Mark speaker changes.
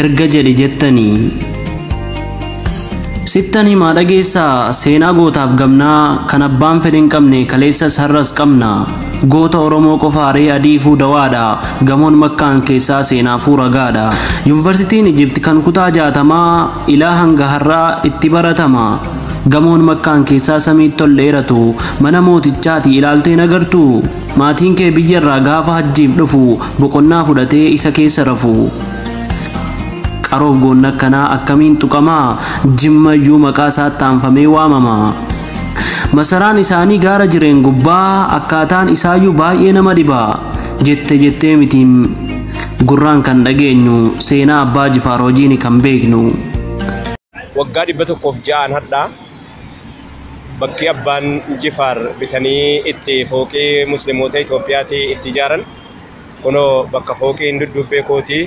Speaker 1: erga jedhe jettanii. Sittan himaa dhageessaa seenaa gootaaf gamnaa kan abbaan fedhin qabne kaleessas har'as qabna. Goota Oromoo qofaaree adii fuudawaadha. Gamoon Makkaan keessaa seenaafuu ragaadha. Yuunivarsiitiin Ijipti kan kutaa 60 ilaa hanga har'aa itti baratama. Gamoon Makkaan keessaa samiitti ol dheeratu mana mootichaati ilaaltee nagartu. Maatiin kee biyyarraa gaafa hajjiif dhufu boqonnaa fudhatee isa keessa rafu. Qaroof goonna akkanaa akkamiin tuqamaa jimmayyuu maqaa isaatti aanfamee waamama. Masaraan isaanii gaara jireen gubbaa akkaataan isaayyuu baay'ee nama dhiba. Jettee mitiin gurraan kan dhageenyu seenaa abbaa Jifaar hojiin kan beeknu.
Speaker 2: Waggaa 106 hadhaa bakki abbaan Jifaar bitanii itti fooqii musliimoota Itoophiyaatti itti ijaaran kunoo bakka fooqiin duddubbee kooti.